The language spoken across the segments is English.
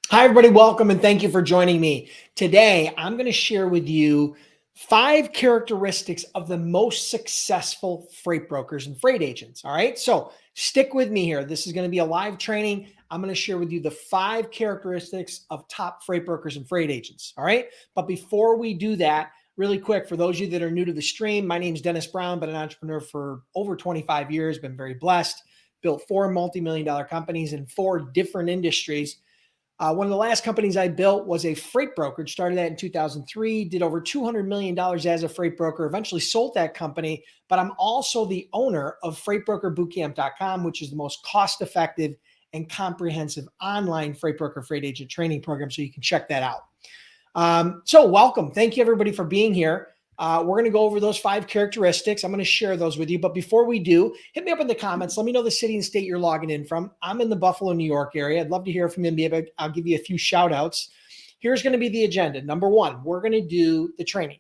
Hi, everybody. Welcome and thank you for joining me. Today, I'm going to share with you 5 characteristics of the most successful freight brokers and freight agents. All right. So stick with me here. This is going to be a live training. I'm going to share with you the 5 characteristics of top freight brokers and freight agents. All right. But before we do that, really quick, for those of you that are new to the stream, my name is Dennis Brown, been an entrepreneur for over 25 years, been very blessed, built 4 multi-million-dollar companies in 4 different industries. One of the last companies I built was a freight brokerage. Started that in 2003, did over $200 million as a freight broker, eventually sold that company. But I'm also the owner of freightbrokerbootcamp.com, which is the most cost effective and comprehensive online freight broker, freight agent training program. So you can check that out. So welcome. Thank you, everybody, for being here. We're going to go over those 5 characteristics. I'm going to share those with you. But before we do, hit me up in the comments. Let me know the city and state you're logging in from. I'm in the Buffalo, New York area. I'd love to hear from you. Maybe I'll give you a few shout outs. Here's going to be the agenda. Number 1, we're going to do the training.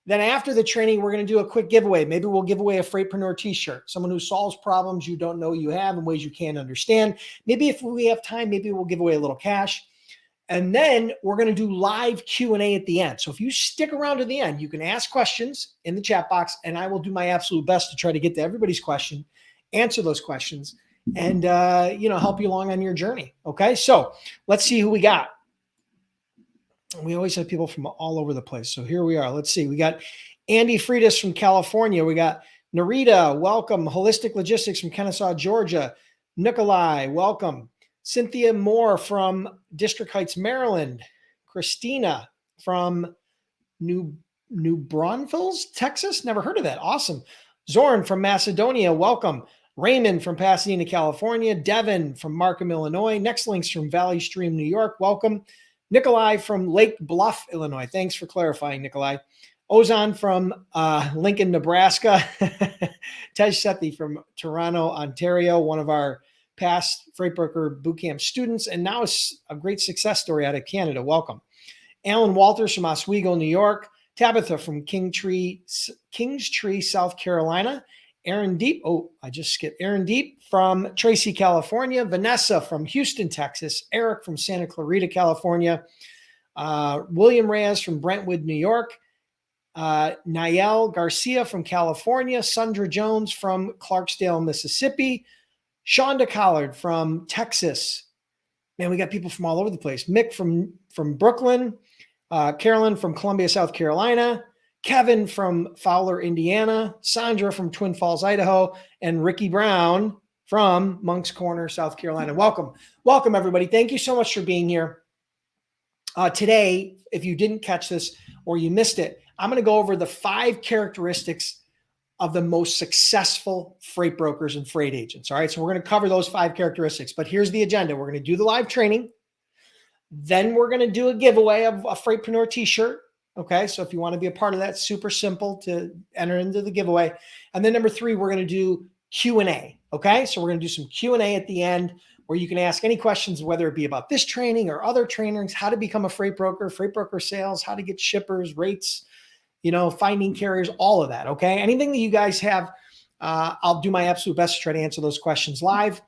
Then after the training, we're going to do a quick giveaway. Maybe we'll give away a Freightpreneur t-shirt, someone who solves problems you don't know you have in ways you can't understand. Maybe if we have time, maybe we'll give away a little cash. And then we're going to do live Q&A at the end. So if you stick around to the end, you can ask questions in the chat box, and I will do my absolute best to try to get to everybody's question, answer those questions, and help you along on your journey. Okay, so let's see who we got. We always have people from all over the place. So here we are. Let's see. We got Andy Freitas from California. We got Narita, welcome. Holistic Logistics from Kennesaw, Georgia. Nikolai, welcome. Cynthia Moore from District Heights, Maryland. Christina from New Braunfels, Texas. Never heard of that. Awesome. Zorn from Macedonia, welcome. Raymond from Pasadena, California. Devin from Markham, Illinois. Next Links from Valley Stream, New York, welcome. Nikolai from Lake Bluff, Illinois. Thanks for clarifying, Nikolai. Ozan from Lincoln, Nebraska. Tej Sethi from Toronto, Ontario, one of our past Freight Broker Bootcamp students, and now it's a great success story out of Canada. Welcome. Alan Walters from Oswego, New York. Tabitha from Kingstree, South Carolina. Aaron Deep. Oh, I just skipped. Aaron Deep from Tracy, California. Vanessa from Houston, Texas. Eric from Santa Clarita, California. William Reyes from Brentwood, New York. Niall Garcia from California. Sandra Jones from Clarksdale, Mississippi. Shonda Collard from Texas. Man, we got people from all over the place. Mick from Brooklyn. Carolyn from Columbia, South Carolina. Kevin from Fowler, Indiana. Sandra from Twin Falls, Idaho. And Ricky Brown from Moncks Corner, South Carolina. Welcome. Welcome, everybody. Thank you so much for being here. Today, if you didn't catch this or you missed it, I'm going to go over the 5 characteristics of the most successful freight brokers and freight agents. All right. So we're going to cover those 5 characteristics, but here's the agenda. We're going to do the live training. Then we're going to do a giveaway of a Freightpreneur t-shirt. Okay. So if you want to be a part of that, super simple to enter into the giveaway. And then number 3, we're going to do Q&A. Okay. So we're going to do some Q&A at the end where you can ask any questions, whether it be about this training or other trainings, how to become a freight broker sales, how to get shippers, rates, finding carriers, all of that. Okay. Anything that you guys have, I'll do my absolute best to try to answer those questions live.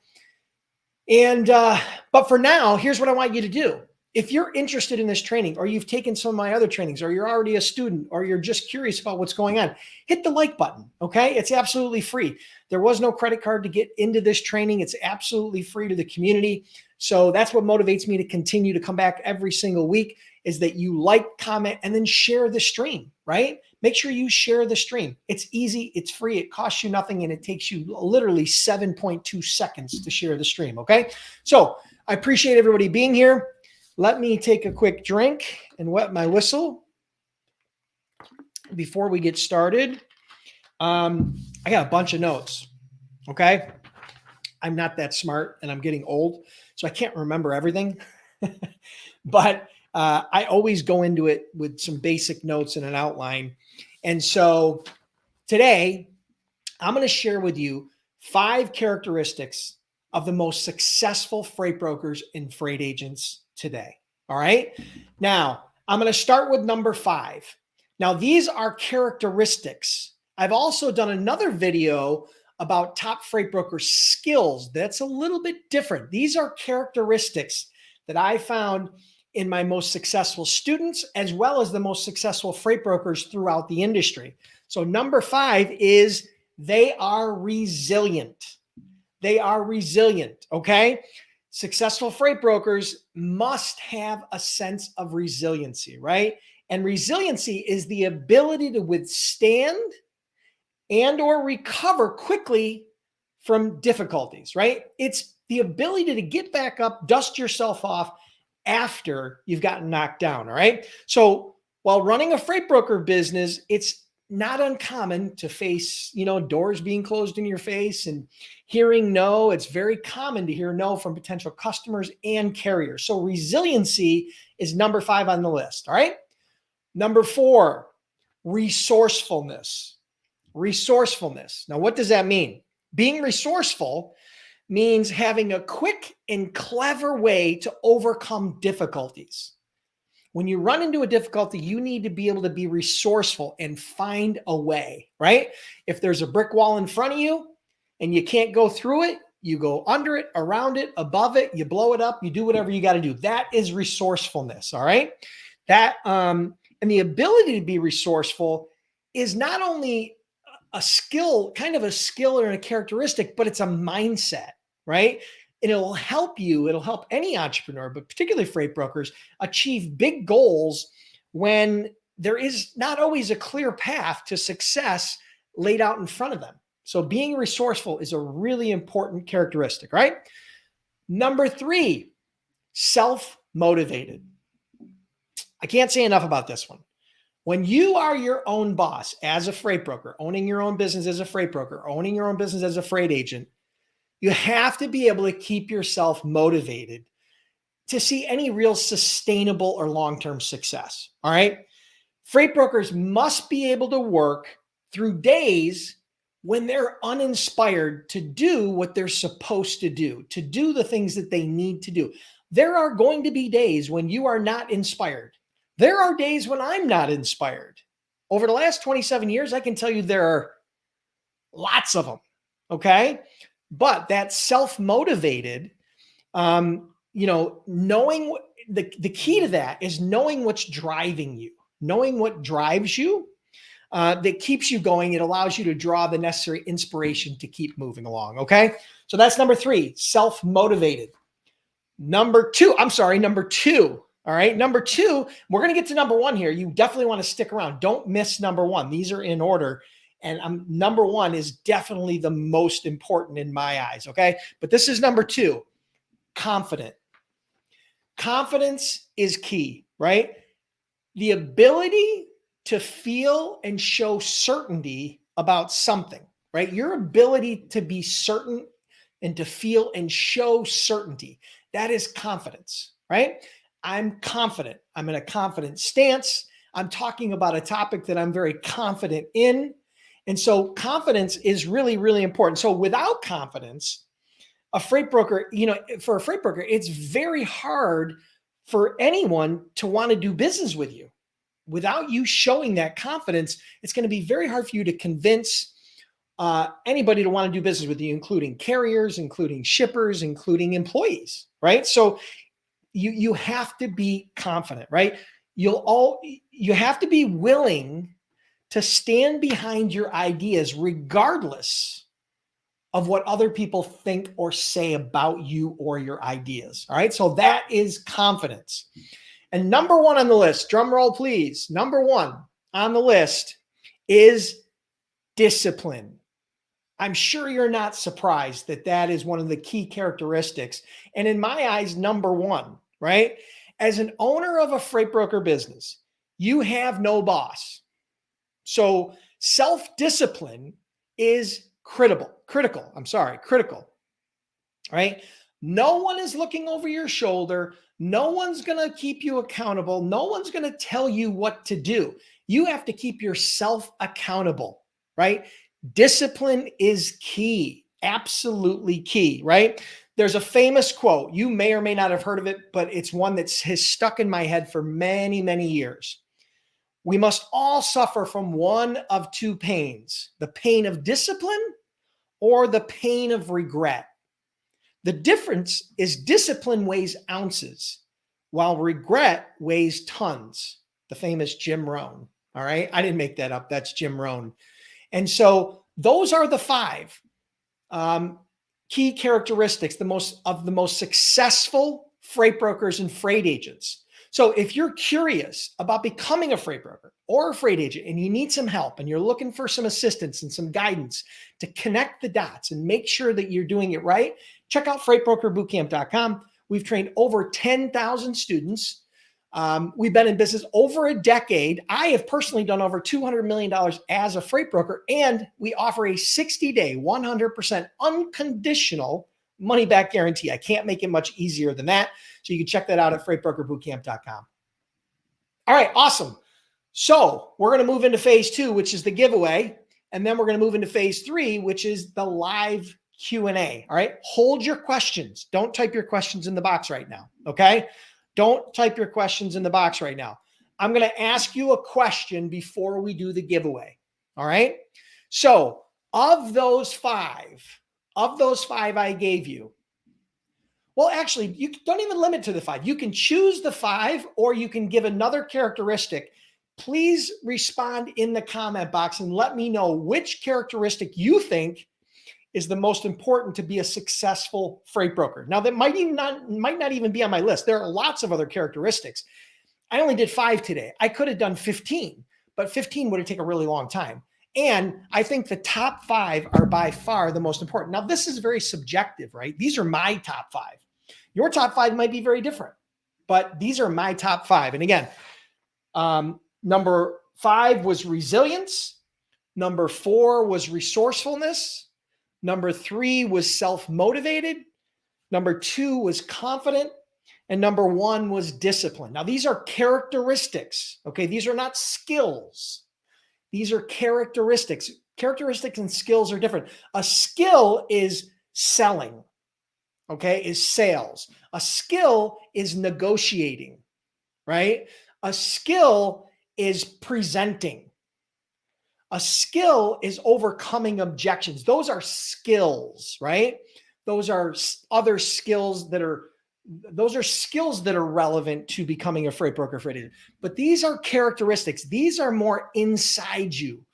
And, but for now, here's what I want you to do. If you're interested in this training, or you've taken some of my other trainings, or you're already a student, or you're just curious about what's going on, hit the like button. Okay. It's absolutely free. There was no credit card to get into this training. It's absolutely free to the community. So that's what motivates me to continue to come back every single week, is that you like, comment, and then share the stream, right? Make sure you share the stream. It's easy, it's free, it costs you nothing, and it takes you literally 7.2 seconds to share the stream, okay? So I appreciate everybody being here. Let me take a quick drink and wet my whistle before we get started. I got a bunch of notes, okay? I'm not that smart, and I'm getting old, so I can't remember everything. But I always go into it with some basic notes and an outline. And so today, I'm going to share with you 5 characteristics of the most successful freight brokers and freight agents today. All right. Now, I'm going to start with number 5. Now, these are characteristics. I've also done another video about top freight broker skills. That's a little bit different. These are characteristics that I found in my most successful students, as well as the most successful freight brokers throughout the industry. So number 5 is they are resilient. They are resilient, okay? Successful freight brokers must have a sense of resiliency, right? And resiliency is the ability to withstand and or recover quickly from difficulties, right? It's the ability to get back up, dust yourself off after you've gotten knocked down, all right? So while running a freight broker business, it's not uncommon to face, doors being closed in your face and hearing no. It's very common to hear no from potential customers and carriers. So resiliency is number 5 on the list, all right? Number 4, resourcefulness. Resourcefulness. Now, what does that mean? Being resourceful means having a quick and clever way to overcome difficulties. When you run into a difficulty, you need to be able to be resourceful and find a way, right? If there's a brick wall in front of you and you can't go through it, you go under it, around it, above it, you blow it up, you do whatever you got to do. That is resourcefulness, all right? That and the ability to be resourceful is not only a skill, kind of a skill or a characteristic, but it's a mindset, right? And it'll help you, it'll help any entrepreneur, but particularly freight brokers, achieve big goals when there is not always a clear path to success laid out in front of them. So being resourceful is a really important characteristic, right? Number 3, self-motivated. I can't say enough about this one. When you are your own boss as a freight broker, owning your own business as a freight broker, owning your own business as a freight agent, you have to be able to keep yourself motivated to see any real sustainable or long-term success. All right. Freight brokers must be able to work through days when they're uninspired to do what they're supposed to do the things that they need to do. There are going to be days when you are not inspired. There are days when I'm not inspired. Over the last 27 years, I can tell you there are lots of them. Okay. But that self-motivated, knowing the key to that is knowing what's driving you, knowing what drives you, that keeps you going. It allows you to draw the necessary inspiration to keep moving along. Okay. So that's number 3, self-motivated. Number two. All right. Number 2, we're going to get to number 1 here. You definitely want to stick around. Don't miss number 1. These are in order. And number 1 is definitely the most important in my eyes. Okay. But this is number 2, confident. Confidence is key, right? The ability to feel and show certainty about something, right? Your ability to be certain and to feel and show certainty. That is confidence, right? I'm confident. I'm in a confident stance. I'm talking about a topic that I'm very confident in. And so confidence is really, really important. So without confidence, a freight broker, for a freight broker, it's very hard for anyone to want to do business with you. Without you showing that confidence, it's going to be very hard for you to convince anybody to want to do business with you, including carriers, including shippers, including employees, right? So you have to be confident, right? You have to be willing to stand behind your ideas regardless of what other people think or say about you or your ideas. All right. So that is confidence. And number 1 on the list, drum roll, please. Number 1 on the list is discipline. I'm sure you're not surprised that that is one of the key characteristics. And in my eyes, number 1, right? As an owner of a freight broker business, you have no boss. So self-discipline is critical, right? No one is looking over your shoulder. No one's going to keep you accountable. No one's going to tell you what to do. You have to keep yourself accountable, right? Discipline is key, absolutely key, right? There's a famous quote. You may or may not have heard of it, but it's one that has stuck in my head for many, many years. We must all suffer from one of 2 pains, the pain of discipline or the pain of regret. The difference is discipline weighs ounces, while regret weighs tons. The famous Jim Rohn. All right. I didn't make that up. That's Jim Rohn. And so those are the five key characteristics, the most successful freight brokers and freight agents. So if you're curious about becoming a freight broker or a freight agent and you need some help and you're looking for some assistance and some guidance to connect the dots and make sure that you're doing it right, check out freightbrokerbootcamp.com. We've trained over 10,000 students. We've been in business over a decade. I have personally done over $200 million as a freight broker, and we offer a 60-day, 100% unconditional money-back guarantee. I can't make it much easier than that. So you can check that out at freightbrokerbootcamp.com. All right, awesome. So we're going to move into phase 2, which is the giveaway. And then we're going to move into phase 3, which is the live Q&A. All right, hold your questions. Don't type your questions in the box right now, okay? Don't type your questions in the box right now. I'm going to ask you a question before we do the giveaway. All right. So of those five I gave you, well, actually, you don't even limit to the 5. You can choose the 5, or you can give another characteristic. Please respond in the comment box and let me know which characteristic you think is the most important to be a successful freight broker. Now, that might not even be on my list. There are lots of other characteristics. I only did 5 today. I could have done 15, but 15 would have taken a really long time. And I think the top 5 are by far the most important. Now, this is very subjective, right? These are my top 5. Your top 5 might be very different, but these are my top 5. And again, number 5 was resilience. Number 4 was resourcefulness. Number 3 was self-motivated. Number 2 was confident. And number 1 was discipline. Now, these are characteristics, okay? These are not skills. These are characteristics. Characteristics and skills are different. A skill is selling, okay, is sales. A skill is negotiating, right? A skill is presenting. A skill is overcoming objections. Those are skills, right? Those are other skills that are relevant to becoming a freight broker, freight agent. But these are characteristics. These are more inside you.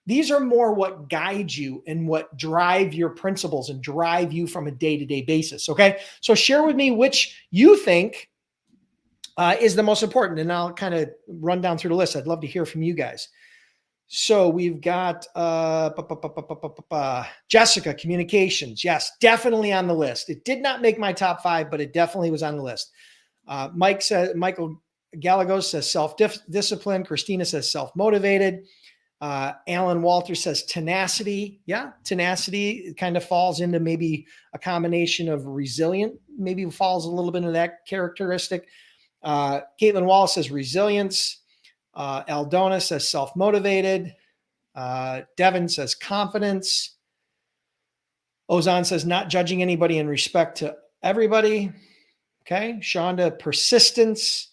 These are more what guide you and what drive your principles and drive you from a day-to-day basis, okay? So share with me which you think is the most important, and I'll kind of run down through the list. I'd love to hear from you guys. So we've got Jessica, communications. Yes, definitely on the list. It did not make my top 5, but it definitely was on the list. Michael Galagos says self-discipline. Christina says self-motivated. Alan Walter says tenacity. Yeah, tenacity kind of falls into maybe a combination of resilient, maybe falls a little bit into that characteristic. Caitlin Wallace says resilience. Aldona says self-motivated. Devin says confidence. Ozan says not judging anybody in respect to everybody. Okay. Shonda, persistence.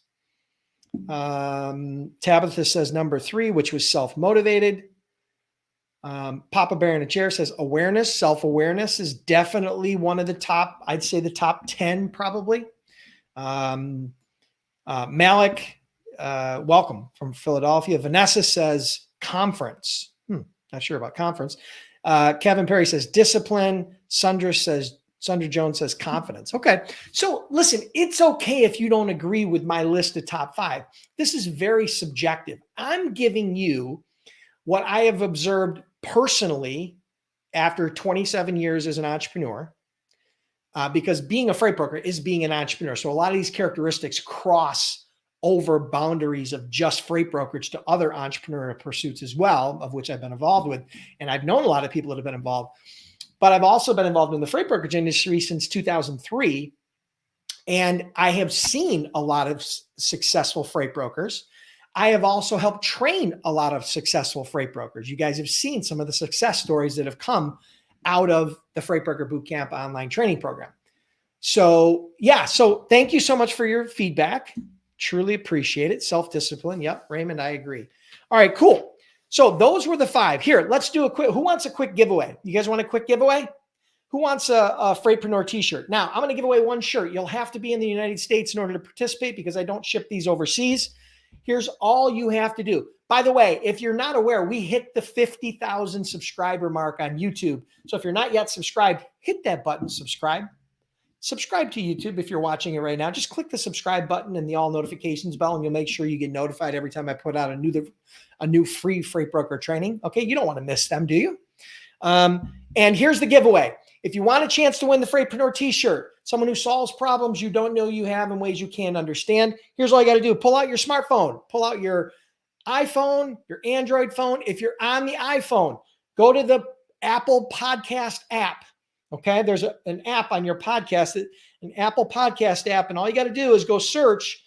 Tabitha says number 3, which was self-motivated. Papa Bear in a chair says awareness. Self-awareness is definitely one of the top, I'd say the top 10 probably. Malik, welcome from Philadelphia. Vanessa says conference. Not sure about conference. Kevin Perry says discipline. Sandra Jones says confidence. Okay. So listen, it's okay if you don't agree with my list of top 5. This is very subjective. I'm giving you what I have observed personally after 27 years as an entrepreneur, because being a freight broker is being an entrepreneur. So a lot of these characteristics cross over boundaries of just freight brokerage to other entrepreneurial pursuits as well, of which I've been involved with. And I've known a lot of people that have been involved, but I've also been involved in the freight brokerage industry since 2003. And I have seen a lot of successful freight brokers. I have also helped train a lot of successful freight brokers. You guys have seen some of the success stories that have come out of the Freight Broker Bootcamp online training program. So yeah, so thank you so much for your feedback. Truly appreciate it. Self-discipline. Yep. Raymond, I agree. All right, cool. So those were the 5. Here, let's do a quick, who wants a quick giveaway? You guys want a quick giveaway? Who wants a Freightpreneur t-shirt? Now, I'm going to give away one shirt. You'll have to be in the United States in order to participate because I don't ship these overseas. Here's all you have to do. By the way, if you're not aware, we hit the 50,000 subscriber mark on YouTube. So if you're not yet subscribed, hit that button, subscribe. Subscribe to YouTube if you're watching it right now. Just click the subscribe button and the all notifications bell, and you'll make sure you get notified every time I put out a new free freight broker training. Okay, you don't want to miss them, do you? And here's the giveaway. If you want a chance to win the Freightpreneur t-shirt, someone who solves problems you don't know you have in ways you can't understand, here's all you got to do. Pull out your smartphone, pull out your iPhone, your Android phone. If you're on the iPhone, go to the Apple Podcast app. Okay, there's an app on your podcast, an Apple Podcast app, and all you got to do is go search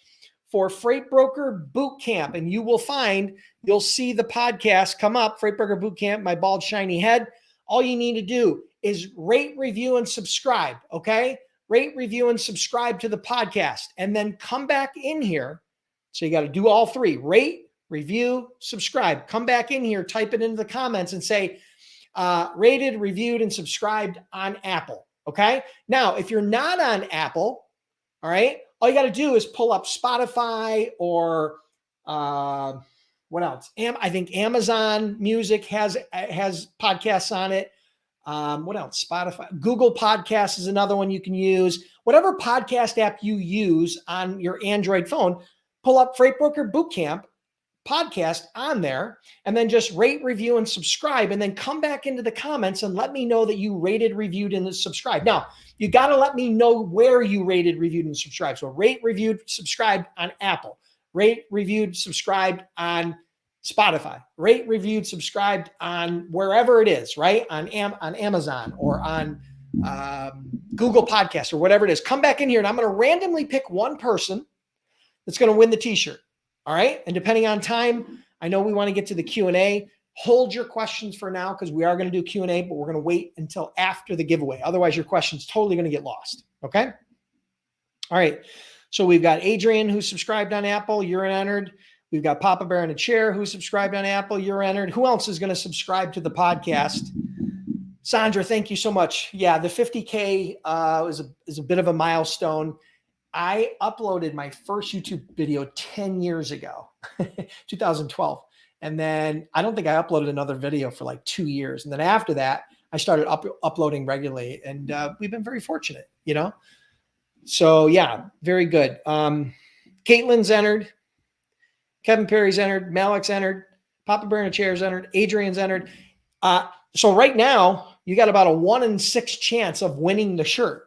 for Freight Broker Bootcamp, and you'll see the podcast come up, Freight Broker Bootcamp, my bald, shiny head. All you need to do is rate, review, and subscribe, okay? Rate, review, and subscribe to the podcast, and then come back in here. So you got to do all three: rate, review, subscribe. Come back in here, type it into the comments, and say, rated, reviewed, and subscribed on Apple, okay? Now, if you're not on Apple, all right, all you got to do is pull up Spotify or what else? I think Amazon Music has podcasts on it. What else? Spotify, Google Podcasts is another one you can use. Whatever podcast app you use on your Android phone, pull up Freight Broker Bootcamp podcast on there, and then just rate, review, and subscribe, and then come back into the comments and let me know that you rated, reviewed, and subscribed. Now, you got to let me know where you rated, reviewed, and subscribed. So rate, reviewed, subscribed on Apple. Rate, reviewed, subscribed on Spotify. Rate, reviewed, subscribed on wherever it is, right? On Amazon or on Google Podcasts or whatever it is. Come back in here, and I'm going to randomly pick one person that's going to win the t-shirt. All right. And depending on time, I know we want to get to the Q&A. Hold your questions for now because we are going to do Q&A, but we're going to wait until after the giveaway. Otherwise, your question's totally going to get lost. Okay. All right. So we've got Adrian who subscribed on Apple. You're entered. We've got Papa Bear in a chair who subscribed on Apple. You're entered. Who else is going to subscribe to the podcast? Sandra, thank you so much. Yeah, the 50K is a bit of a milestone. I uploaded my first YouTube video 10 years ago, 2012. And then I don't think I uploaded another video for like 2 years. And then after that, I started uploading regularly. And we've been very fortunate, you know? So yeah, very good. Caitlin's entered. Kevin Perry's entered. Malik's entered. Papa Bear in a Chair's entered. Adrian's entered. So right now, you got about a 1 in 6 chance of winning the shirt.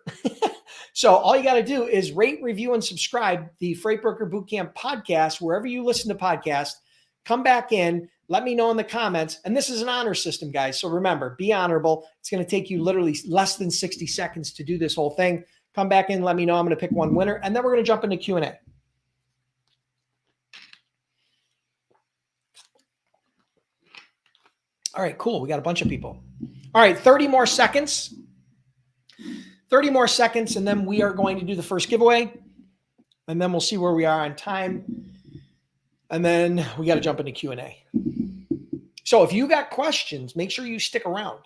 So all you got to do is rate, review, and subscribe the Freight Broker Bootcamp podcast, wherever you listen to podcasts. Come back in, let me know in the comments. And this is an honor system, guys. So remember, be honorable. It's going to take you literally less than 60 seconds to do this whole thing. Come back in, let me know. I'm going to pick one winner, and then we're going to jump into Q&A. All right, cool. We got a bunch of people. All right, 30 more seconds. 30 more seconds, and then we are going to do the first giveaway. And then we'll see where we are on time. And then we got to jump into Q&A. So if you got questions, make sure you stick around.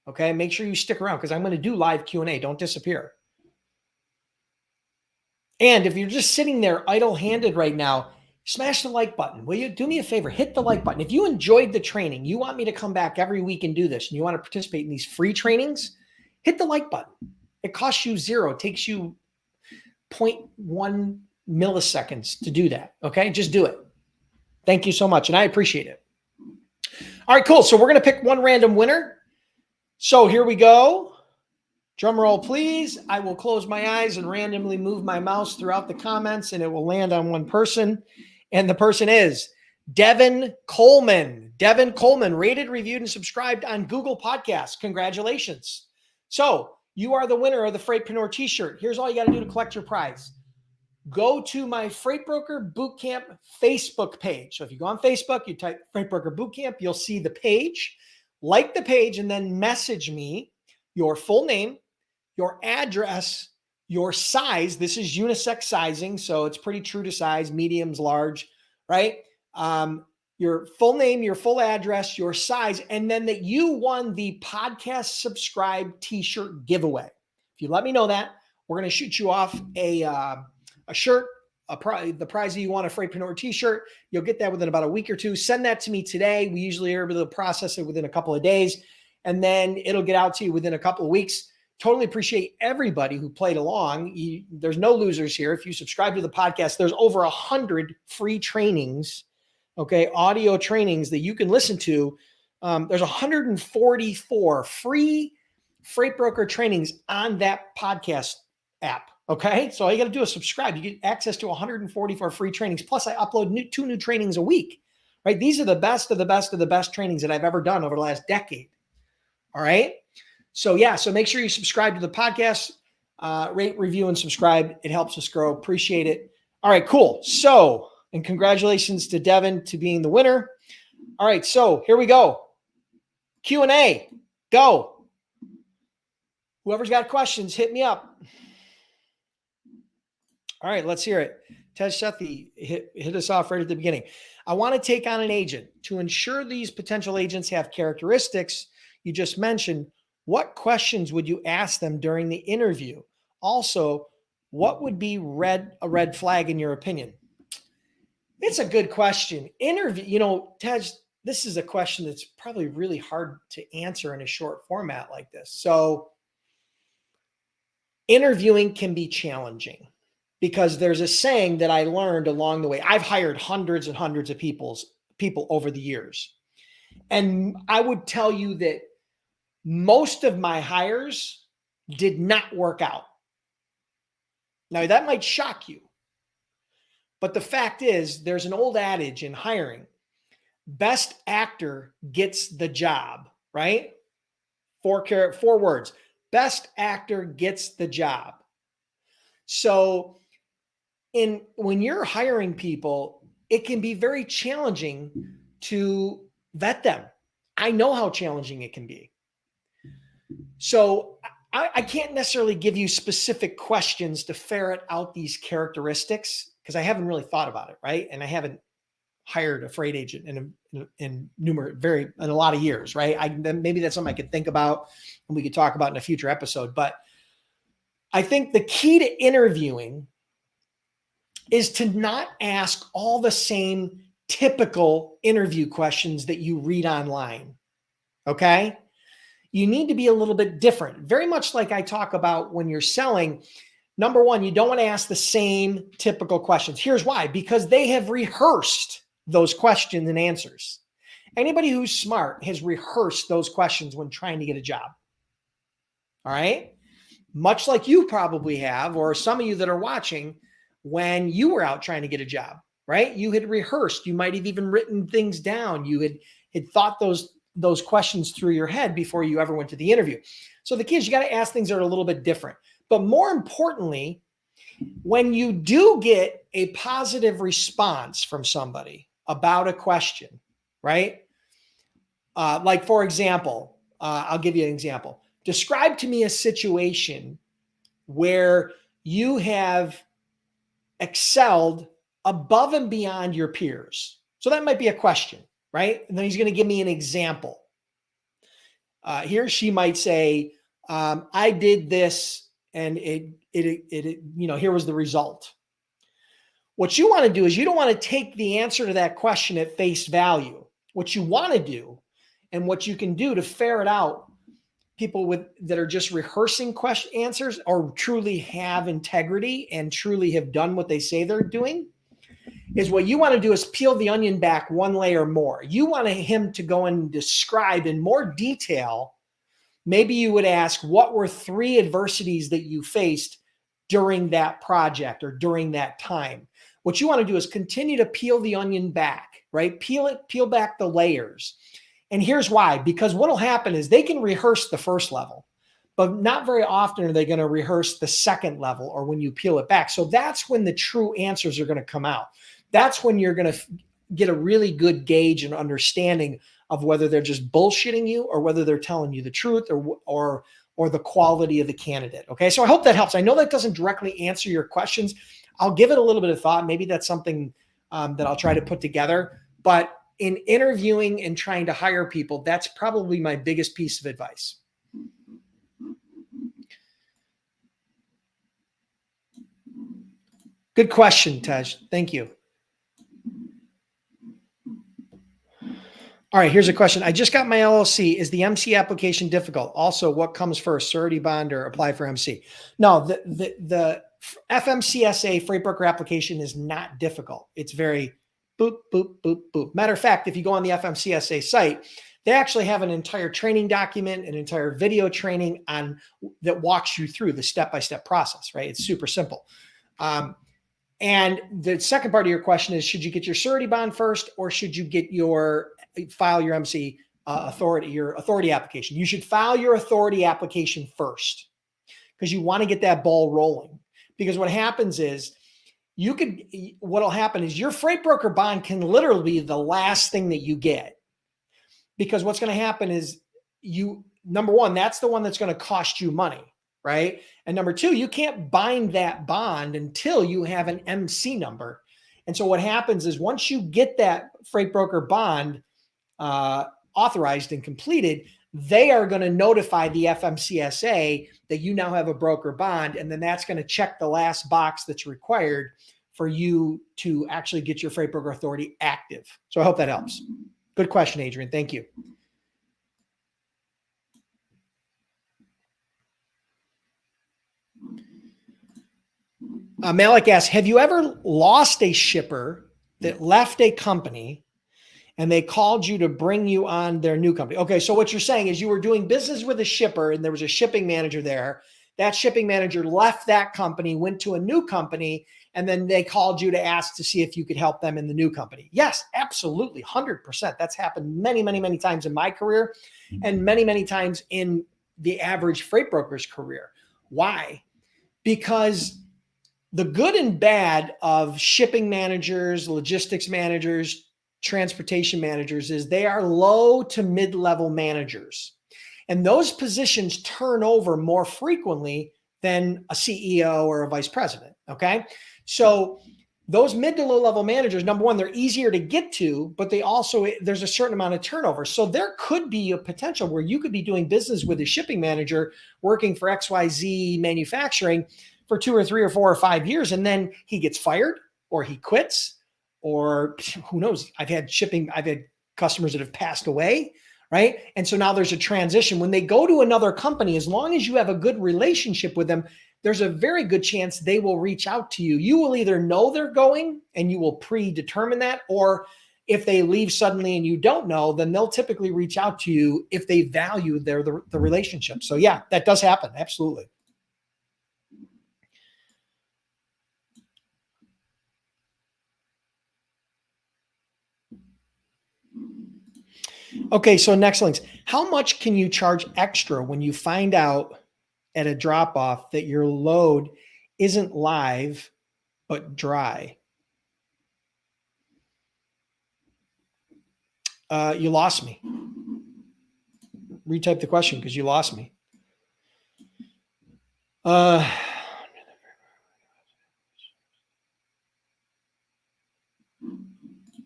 Okay, make sure you stick around because I'm going to do live Q&A. Don't disappear. And if you're just sitting there idle-handed right now, smash the like button. Will you do me a favor? Hit the like button. If you enjoyed the training, you want me to come back every week and do this, and you want to participate in these free trainings, hit the like button. It costs you $0. It takes you 0.1 milliseconds to do that. Okay, just do it. Thank you so much, and I appreciate it. All right, cool. So we're going to pick one random winner. So here we go. Drum roll, please. I will close my eyes and randomly move my mouse throughout the comments, and it will land on one person. And the person is Devin Coleman. Devin Coleman, rated, reviewed, and subscribed on Google Podcasts. Congratulations. So you are the winner of the Freightpreneur t-shirt. Here's all you got to do to collect your prize. Go to my Freight Broker Bootcamp Facebook page. So if you go on Facebook, you type Freight Broker Bootcamp, you'll see the page. Like the page and then message me your full name, your address, your size. This is unisex sizing, so it's pretty true to size, mediums, large, right? your full name, your full address, your size, and then that you won the podcast subscribe t-shirt giveaway. If you let me know that, we're going to shoot you off a shirt, the prize that you want, a Freightpreneur t-shirt. You'll get that within about a week or two. Send that to me today. We usually are able to process it within a couple of days, and then it'll get out to you within a couple of weeks. Totally appreciate everybody who played along. There's no losers here. If you subscribe to the podcast, there's over 100 free trainings, okay, audio trainings that you can listen to. There's 144 free freight broker trainings on that podcast app. Okay. So all you got to do is subscribe. You get access to 144 free trainings. Plus I upload 2 new trainings a week, right? These are the best of the best of the best trainings that I've ever done over the last decade. All right. So yeah, so make sure you subscribe to the podcast, rate, review, and subscribe. It helps us grow. Appreciate it. All right, cool. So, and congratulations to Devin to being the winner. All right, so here we go. Q&A, go. Whoever's got questions, hit me up. All right, let's hear it. Tej Sethi hit us off right at the beginning. I want to take on an agent. To ensure these potential agents have characteristics you just mentioned, what questions would you ask them during the interview? Also, what would be a red flag in your opinion? It's a good question. Tej, this is a question that's probably really hard to answer in a short format like this. So interviewing can be challenging because there's a saying that I learned along the way. I've hired hundreds and hundreds of people over the years. And I would tell you that most of my hires did not work out. Now, that might shock you, but the fact is there's an old adage in hiring: best actor gets the job, right? 4 words. Best actor gets the job. So when you're hiring people, it can be very challenging to vet them. I know how challenging it can be. So I can't necessarily give you specific questions to ferret out these characteristics because I haven't really thought about it, right? And I haven't hired a freight agent in a lot of years, right? Maybe that's something I could think about and we could talk about in a future episode. But I think the key to interviewing is to not ask all the same typical interview questions that you read online, okay? You need to be a little bit different. Very much like I talk about when you're selling. Number one, you don't want to ask the same typical questions. Here's why: because they have rehearsed those questions and answers. Anybody who's smart has rehearsed those questions when trying to get a job. All right? Much like you probably have, or some of you that are watching, when you were out trying to get a job, right? You had rehearsed. You might have even written things down. You had thought those questions through your head before you ever went to the interview. So the key is you got to ask things that are a little bit different. But more importantly, when you do get a positive response from somebody about a question, right? Like for example, I'll give you an example. Describe to me a situation where you have excelled above and beyond your peers. So that might be a question, right? And then he's going to give me an example. He or she might say, I did this and here was the result. What you want to do is you don't want to take the answer to that question at face value. What you want to do and what you can do to ferret out people that are just rehearsing answers or truly have integrity and truly have done what they say they're doing is what you want to do is peel the onion back one layer more. You want him to go and describe in more detail. Maybe you would ask, what were 3 adversities that you faced during that project or during that time? What you want to do is continue to peel the onion back, right? Peel back the layers. And here's why: because what'll happen is they can rehearse the first level, but not very often are they going to rehearse the second level or when you peel it back. So that's when the true answers are going to come out. That's when you're going to get a really good gauge and understanding of whether they're just bullshitting you or whether they're telling you the truth or the quality of the candidate. Okay. So I hope that helps. I know that doesn't directly answer your questions. I'll give it a little bit of thought. Maybe that's something that I'll try to put together, but in interviewing and trying to hire people, that's probably my biggest piece of advice. Good question, Tej. Thank you. All right, here's a question. I just got my LLC. Is the MC application difficult? Also, what comes first, surety bond or apply for MC? No, the FMCSA freight broker application is not difficult. It's very boop, boop, boop, boop. Matter of fact, if you go on the FMCSA site, they actually have an entire training document, an entire video training on that walks you through the step-by-step process, right? It's super simple. And the second part of your question is, should you get your surety bond first, or should you get file your MC your authority application? You should file your authority application first, because you want to get that ball rolling. Because what happens is what'll happen is your freight broker bond can literally be the last thing that you get. Because what's going to happen is number one, that's the one that's going to cost you money, right? And number two, you can't bind that bond until you have an MC number. And so what happens is once you get that freight broker bond authorized and completed, they are going to notify the FMCSA that you now have a broker bond. And then that's going to check the last box that's required for you to actually get your freight broker authority active. So I hope that helps. Good question, Adrian. Thank you. Malik asks, have you ever lost a shipper that left a company and they called you to bring you on their new company? Okay, so what you're saying is you were doing business with a shipper and there was a shipping manager there. That shipping manager left that company, went to a new company, and then they called you to ask to see if you could help them in the new company. Yes, absolutely, 100%. That's happened many, many, many times in my career and many, many times in the average freight broker's career. Why? Because the good and bad of shipping managers, logistics managers, transportation managers is they are low to mid-level managers. And those positions turn over more frequently than a CEO or a vice president, okay? So those mid to low level managers, number one, they're easier to get to, but there's a certain amount of turnover. So there could be a potential where you could be doing business with a shipping manager working for XYZ manufacturing for 2 or 3 or 4 or 5 years, and then he gets fired or he quits, or who knows? I've had customers that have passed away, right? And so now there's a transition. When they go to another company, as long as you have a good relationship with them, there's a very good chance they will reach out to you. You will either know they're going and you will predetermine that, or if they leave suddenly and you don't know, then they'll typically reach out to you if they value the relationship. So yeah, that does happen. Absolutely. Okay, so next links. How much can you charge extra when you find out at a drop-off that your load isn't live but dry? You lost me. Retype the question because you lost me.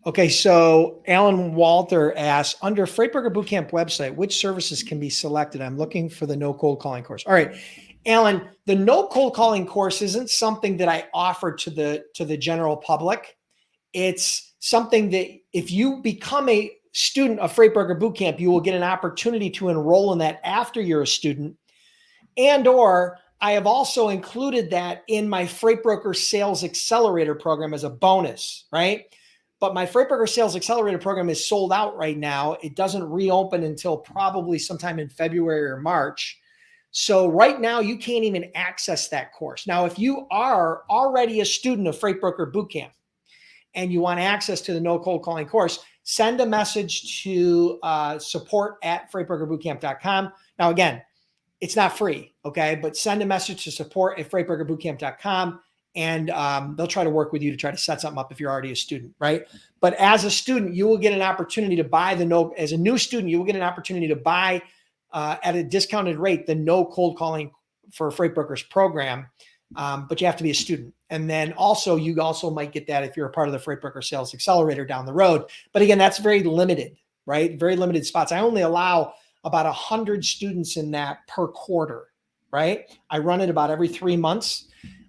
Okay, so Alan Walter asks, under Freight Broker Bootcamp website, which services can be selected? I'm looking for the no cold calling course. All right, Alan, the no cold calling course isn't something that I offer to the general public. It's something that if you become a student of Freight Broker Bootcamp, you will get an opportunity to enroll in that after you're a student. And or I have also included that in my Freight Broker Sales Accelerator program as a bonus, right? But my Freight Broker Sales Accelerator program is sold out right now. It doesn't reopen until probably sometime in February or March. So right now you can't even access that course. Now, if you are already a student of Freight Broker Bootcamp and you want access to the no cold calling course, send a message to support@freightbrokerbootcamp.com. Now, again, it's not free, okay? But send a message to support@freightbrokerbootcamp.com. And they'll try to work with you to try to set something up if you're already a student, right? But as a student, you will get an opportunity to buy as a new student, you will get an opportunity to buy at a discounted rate the no cold calling for Freight Brokers program but you have to be a student. And then also, you also might get that if you're a part of the Freight Broker Sales Accelerator down the road. But again, that's very limited, right? Very limited spots. I only allow about 100 students in that per quarter, right? I run it about every 3 months,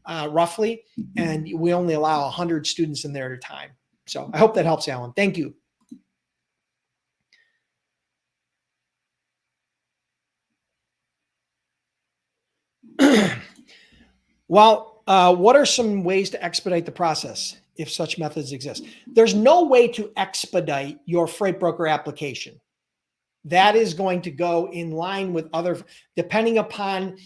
roughly, and we only allow 100 students in there at a time. So I hope that helps, Alan. Thank you. Well, what are some ways to expedite the process if such methods exist? There's no way to expedite your freight broker application. That is going to go in line with other, depending upon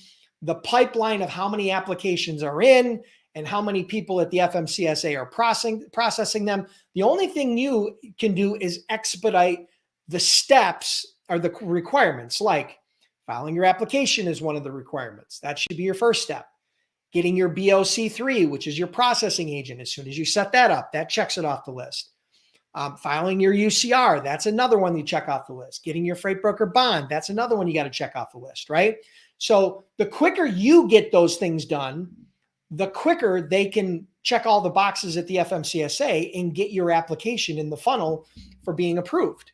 the pipeline of how many applications are in and how many people at the FMCSA are processing them. The only thing you can do is expedite the steps or the requirements, like filing your application is one of the requirements. That should be your first step. Getting your BOC3, which is your processing agent, as soon as you set that up, that checks it off the list. Filing your UCR, that's another one you check off the list. Getting your freight broker bond, that's another one you got to check off the list, right? So the quicker you get those things done, the quicker they can check all the boxes at the FMCSA and get your application in the funnel for being approved.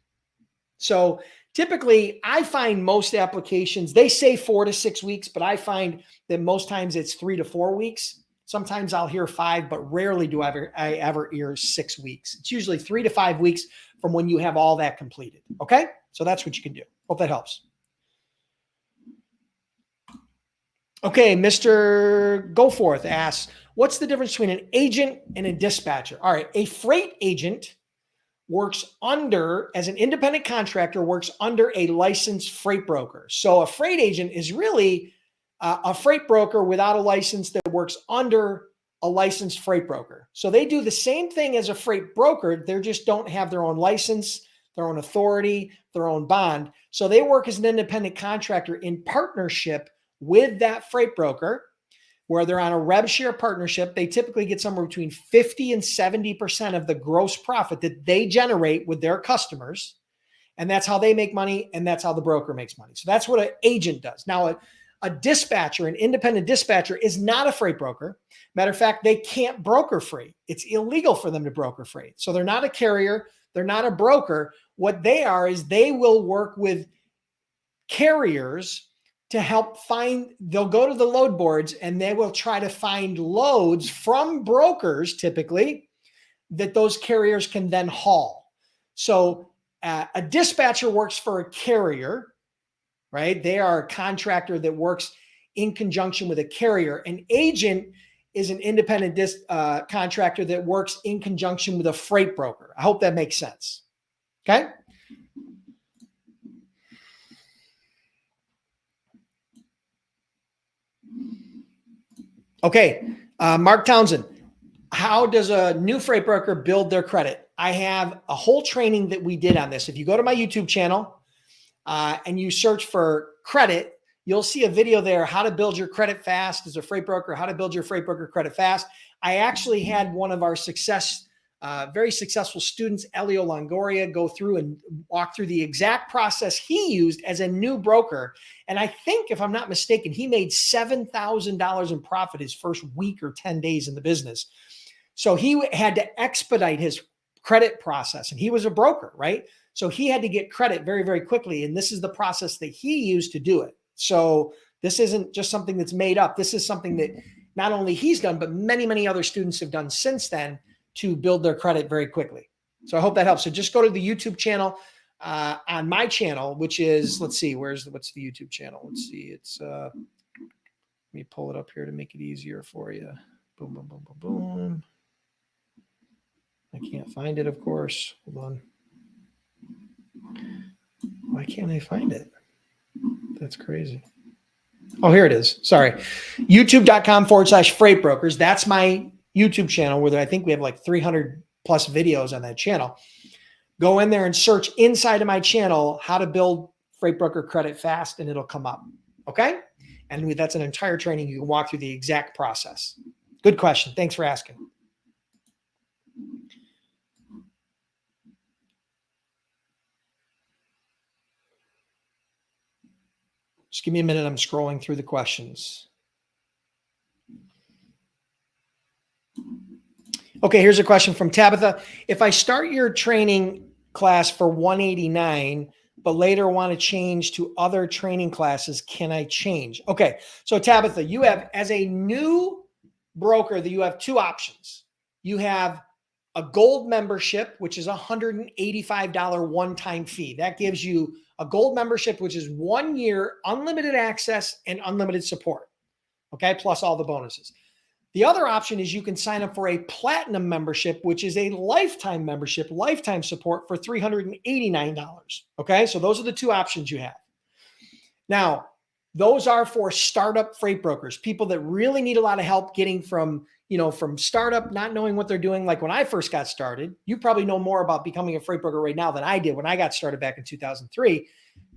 So typically, I find most applications, they say 4 to 6 weeks, but I find that most times it's 3 to 4 weeks. Sometimes I'll hear 5, but rarely do I ever hear 6 weeks. It's usually 3 to 5 weeks from when you have all that completed. Okay? So that's what you can do. Hope that helps. Okay, Mr. Goforth asks, what's the difference between an agent and a dispatcher? All right, a freight agent works under, as an independent contractor, works under a licensed freight broker. So a freight agent is really a freight broker without a license that works under a licensed freight broker. So they do the same thing as a freight broker. They just don't have their own license, their own authority, their own bond. So they work as an independent contractor in partnership with that freight broker, where they're on a rev share partnership. They typically get somewhere between 50 and 70% of the gross profit that they generate with their customers. And that's how they make money. And that's how the broker makes money. So that's what an agent does. Now, a dispatcher, an independent dispatcher, is not a freight broker. Matter of fact, they can't broker freight. It's illegal for them to broker freight. So they're not a carrier. They're not a broker. What they are is they will work with carriers to help find, they'll go to the load boards and they will try to find loads from brokers, typically, that those carriers can then haul. So a dispatcher works for a carrier, right? They are a contractor that works in conjunction with a carrier. An agent is an independent contractor that works in conjunction with a freight broker. I hope that makes sense. Okay. Okay. Mark Townsend, how does a new freight broker build their credit? I have a whole training that we did on this. If you go to my YouTube channel, and you search for credit, you'll see a video there, how to build your credit fast as a freight broker, how to build your freight broker credit fast. I actually had one of our very successful students, Elio Longoria, go through and walk through the exact process he used as a new broker. And I think, if I'm not mistaken, he made $7,000 in profit his first week or 10 days in the business. So he had to expedite his credit process, and he was a broker, right? So he had to get credit very, very quickly. And this is the process that he used to do it. So this isn't just something that's made up. This is something that not only he's done, but many, many other students have done since then to build their credit very quickly. So I hope that helps. So just go to the YouTube channel on my channel, which is, let's see, what's the YouTube channel? Let's see. It's, let me pull it up here to make it easier for you. Boom, boom, boom, boom, boom. I can't find it, of course. Hold on. Why can't I find it? That's crazy. Oh, here it is. Sorry. YouTube.com/freight brokers. That's my YouTube channel, where I think we have like 300 plus videos on that channel. Go in there and search inside of my channel how to build freight broker credit fast, and it'll come up. Okay. And that's an entire training. You can walk through the exact process. Good question. Thanks for asking. Just give me a minute. I'm scrolling through the questions. Okay, here's a question from Tabitha. If I start your training class for $189, but later want to change to other training classes, can I change? Okay, so Tabitha, you have, as a new broker, that you have two options. You have a gold membership, which is a $185 one-time fee. That gives you a gold membership, which is 1 year unlimited access and unlimited support. Okay, plus all the bonuses. The other option is you can sign up for a platinum membership, which is a lifetime membership, lifetime support for $389. Okay, so those are the two options you have. Now, those are for startup freight brokers, people that really need a lot of help getting from startup, not knowing what they're doing. Like when I first got started, you probably know more about becoming a freight broker right now than I did when I got started back in 2003,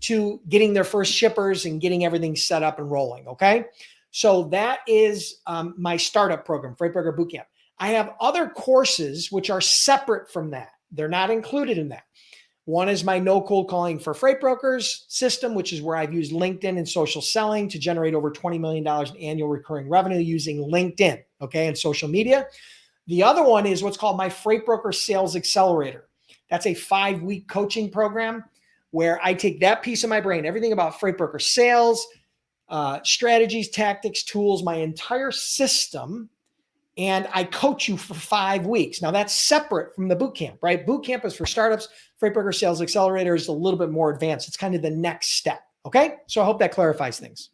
to getting their first shippers and getting everything set up and rolling. Okay. So that is my startup program, Freight Broker Bootcamp. I have other courses which are separate from that. They're not included in that. One is my no cold calling for freight brokers system, which is where I've used LinkedIn and social selling to generate over $20 million in annual recurring revenue using LinkedIn, okay, and social media. The other one is what's called my Freight Broker Sales Accelerator. That's a 5-week coaching program where I take that piece of my brain, everything about freight broker sales, strategies, tactics, tools, my entire system, and I coach you for 5 weeks. Now that's separate from the boot camp, right? Boot camp is for startups. Freight Broker Sales Accelerator is a little bit more advanced. It's kind of the next step. Okay. So I hope that clarifies things.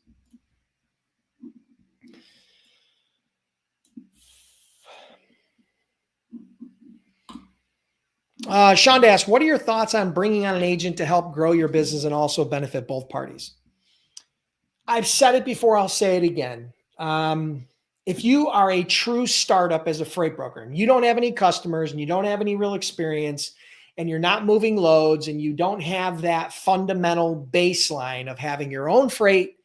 Shonda asks, what are your thoughts on bringing on an agent to help grow your business and also benefit both parties? I've said it before, I'll say it again. If you are a true startup as a freight broker and you don't have any customers and you don't have any real experience and you're not moving loads and you don't have that fundamental baseline of having your own freight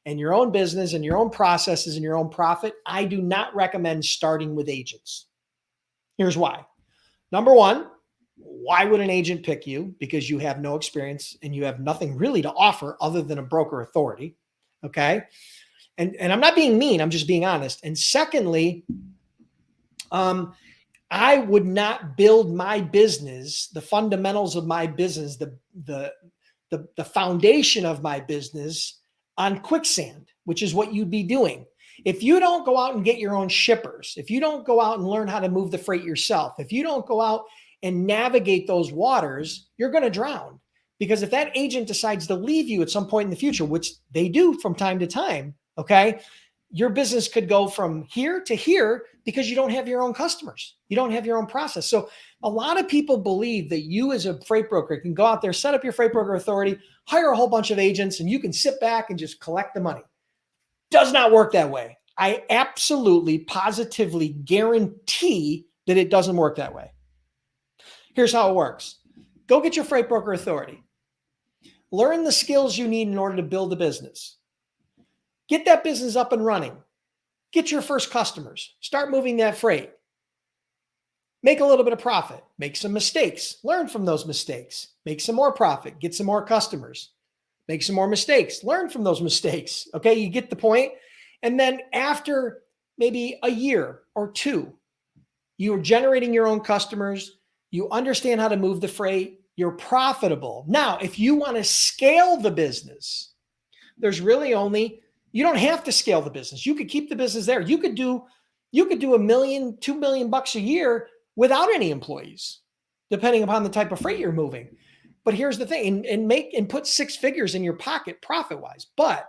and your own business and your own processes and your own profit, I do not recommend starting with agents. Here's why. Number one, why would an agent pick you? Because you have no experience and you have nothing really to offer other than a broker authority. Okay. And I'm not being mean, I'm just being honest. And secondly, I would not build my business, the fundamentals of my business, the foundation of my business on quicksand, which is what you'd be doing. If you don't go out and get your own shippers, if you don't go out and learn how to move the freight yourself, if you don't go out and navigate those waters, you're going to drown. Because if that agent decides to leave you at some point in the future, which they do from time to time, okay, your business could go from here to here because you don't have your own customers. You don't have your own process. So a lot of people believe that you as a freight broker can go out there, set up your freight broker authority, hire a whole bunch of agents, and you can sit back and just collect the money. Does not work that way. I absolutely, positively guarantee that it doesn't work that way. Here's how it works. Go get your freight broker authority. Learn the skills you need in order to build a business. Get that business up and running. Get your first customers. Start moving that freight. Make a little bit of profit. Make some mistakes. Learn from those mistakes. Make some more profit. Get some more customers. Make some more mistakes. Learn from those mistakes. Okay, you get the point. And then after maybe a year or two, you're generating your own customers. You understand how to move the freight. You're profitable. Now, if you want to scale the business, there's really only, you don't have to scale the business. You could keep the business there. You could do $1 million, $2 million a year without any employees, depending upon the type of freight you're moving. But here's the thing, and put 6 figures in your pocket profit-wise. But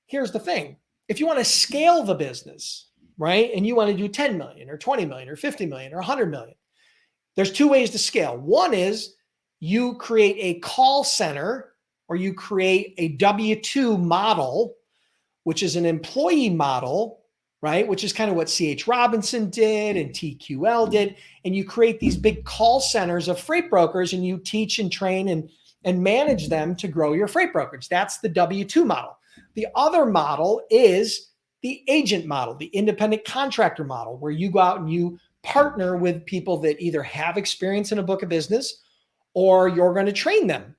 here's the thing. If you want to scale the business, right, and you want to do 10 million or 20 million or 50 million or 100 million, there's 2 ways to scale. One is you create a call center or you create a W-2 model, which is an employee model, right? Which is kind of what C.H. Robinson did and TQL did. And you create these big call centers of freight brokers and you teach and train and manage them to grow your freight brokerage. That's the W-2 model. The other model is the agent model, the independent contractor model, where you go out and you partner with people that either have experience in a book of business or you're going to train them.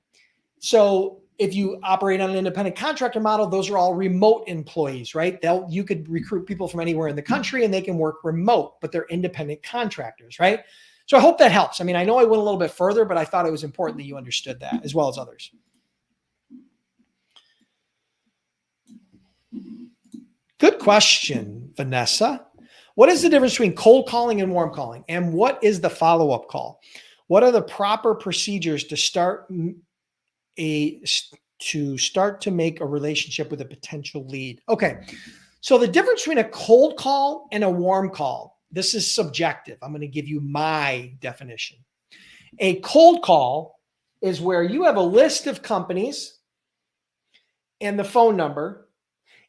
So If you operate on an independent contractor model, those are all remote employees, right? You could recruit people from anywhere in the country and they can work remote, but they're independent contractors, right? So I hope that helps. I mean, I know I went a little bit further, but I thought it was important that you understood that as well as others. Good question, Vanessa. What is the difference between cold calling and warm calling? And what is the follow-up call? What are the proper procedures to start to make a relationship with a potential lead? Okay. So the difference between a cold call and a warm call, this is subjective. I'm going to give you my definition. A cold call is where you have a list of companies and the phone number,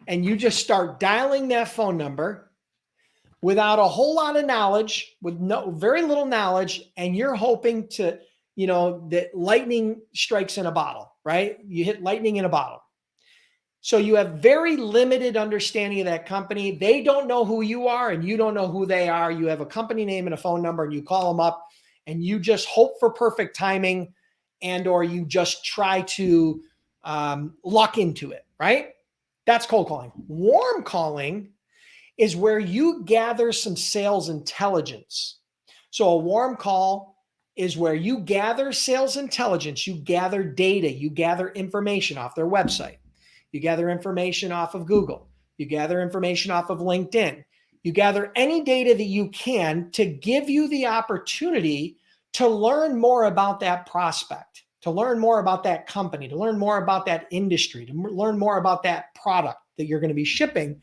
and you just start dialing that phone number without a whole lot of knowledge, with very little knowledge, and you're hoping to, that lightning strikes in a bottle, right? You hit lightning in a bottle. So you have very limited understanding of that company. They don't know who you are and you don't know who they are. You have a company name and a phone number and you call them up and you just hope for perfect timing or you just try to luck into it, right? That's cold calling. Warm calling is where you gather some sales intelligence. So a warm call is where you gather sales intelligence, you gather data, you gather information off their website. You gather information off of Google. You gather information off of LinkedIn. You gather any data that you can to give you the opportunity to learn more about that prospect, to learn more about that company, to learn more about that industry, to learn more about that product that you're going to be shipping,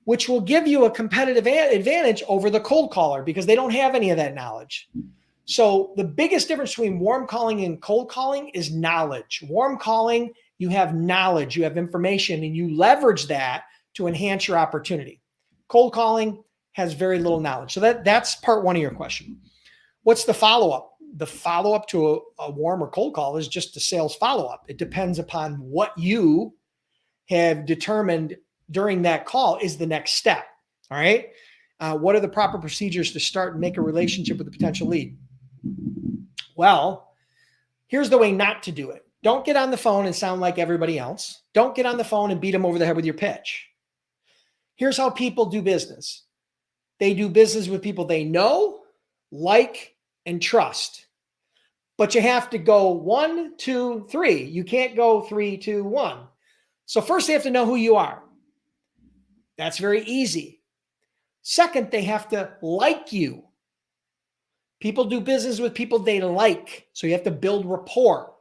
which will give you a competitive advantage over the cold caller because they don't have any of that knowledge. So the biggest difference between warm calling and cold calling is knowledge. Warm calling, you have knowledge, you have information, and you leverage that to enhance your opportunity. Cold calling has very little knowledge. So that's part one of your question. What's the follow-up? The follow-up to a warm or cold call is just a sales follow-up. It depends upon what you have determined during that call is the next step. All right. What are the proper procedures to start and make a relationship with a potential lead? Well, here's the way not to do it. Don't get on the phone and sound like everybody else. Don't get on the phone and beat them over the head with your pitch. Here's how people do business. They do business with people they know, like, and trust. But you have to go 1, 2, 3. You can't go 3, 2, 1. So first they have to know who you are. That's very easy. Second, they have to like you. People do business with people they like. So you have to build rapport.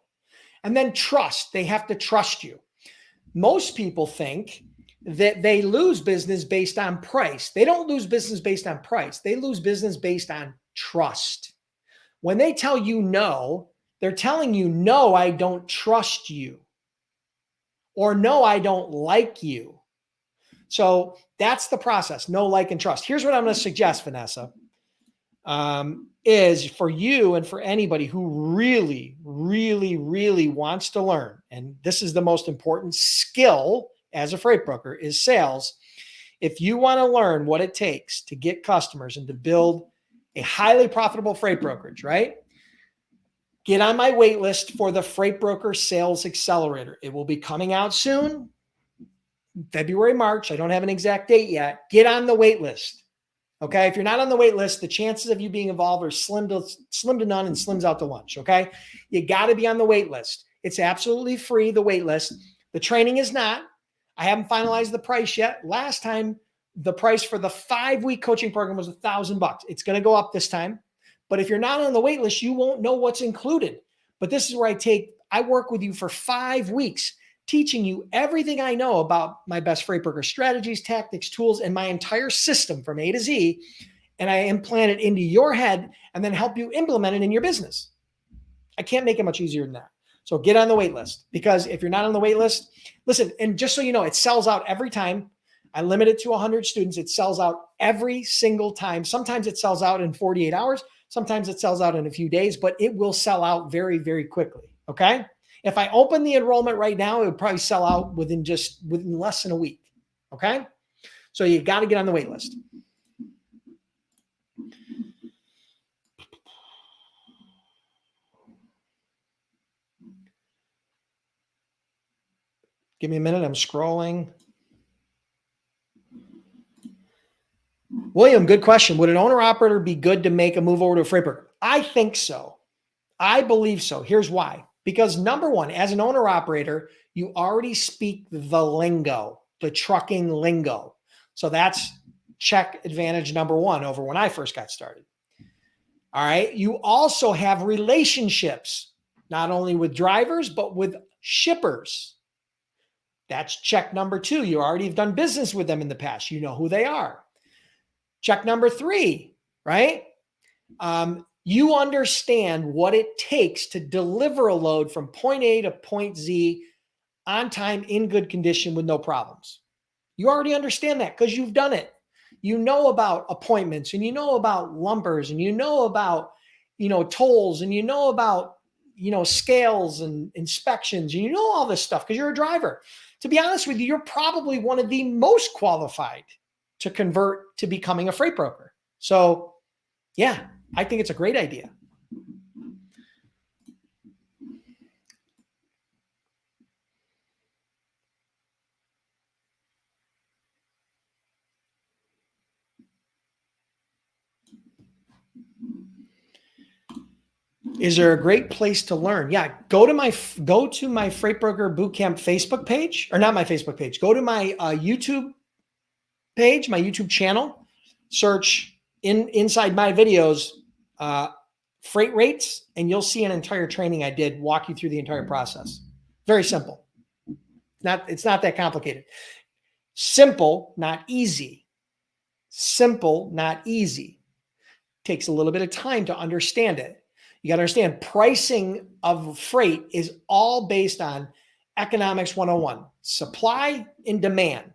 And then trust. They have to trust you. Most people think that they lose business based on price. They don't lose business based on price. They lose business based on trust. When they tell you no, they're telling you, no, I don't trust you. Or no, I don't like you. So that's the process. Know, like, and trust. Here's what I'm going to suggest, Vanessa, is for you and for anybody who really, really, really wants to learn, and this is the most important skill as a freight broker, is sales. If you want to learn what it takes to get customers and to build a highly profitable freight brokerage, right? Get on my wait list for the Freight Broker Sales Accelerator. It will be coming out soon. February, March. I don't have an exact date yet. Get on the wait list. Okay. If you're not on the wait list, the chances of you being involved are slim to none and slims out to lunch. Okay. You got to be on the wait list. It's absolutely free, the wait list. The training is not. I haven't finalized the price yet. Last time, the price for the 5-week coaching program was $1,000. It's going to go up this time. But if you're not on the wait list, you won't know what's included. But this is where I work with you for 5 weeks, teaching you everything I know about my best freight broker strategies, tactics, tools, and my entire system from A to Z. And I implant it into your head and then help you implement it in your business. I can't make it much easier than that. So get on the wait list, because if you're not on the wait list, listen, and just so you know, it sells out every time. I limit it to 100 students. It sells out every single time. Sometimes it sells out in 48 hours. Sometimes it sells out in a few days, but it will sell out very, very quickly. Okay. If I open the enrollment right now, it would probably sell out within less than a week. Okay. So you got to get on the wait list. Give me a minute. I'm scrolling. William, good question. Would an owner operator be good to make a move over to a freight broker? I think so. I believe so. Here's why. Because number one, as an owner operator, you already speak the lingo, the trucking lingo. So that's check advantage number one over when I first got started. All right. You also have relationships, not only with drivers, but with shippers. That's check number two. You already have done business with them in the past. You know who they are. Check number three, right? You understand what it takes to deliver a load from point A to point Z on time, in good condition, with no problems. You already understand that because you've done it. You know about appointments, and you know about lumbers, and you know about, tolls, and you know about, scales and inspections, and you know all this stuff because you're a driver. To be honest with you, you're probably one of the most qualified to convert to becoming a freight broker. So yeah, I think it's a great idea. Is there a great place to learn? Yeah, go to my Freight Broker Bootcamp Facebook page, or not my Facebook page. Go to my YouTube page, my YouTube channel. Search inside my videos, freight rates, and you'll see an entire training I did walk you through the entire process. Very simple. It's not that complicated. Simple, not easy. Simple, not easy. Takes a little bit of time to understand it. You got to understand pricing of freight is all based on economics 101, supply and demand.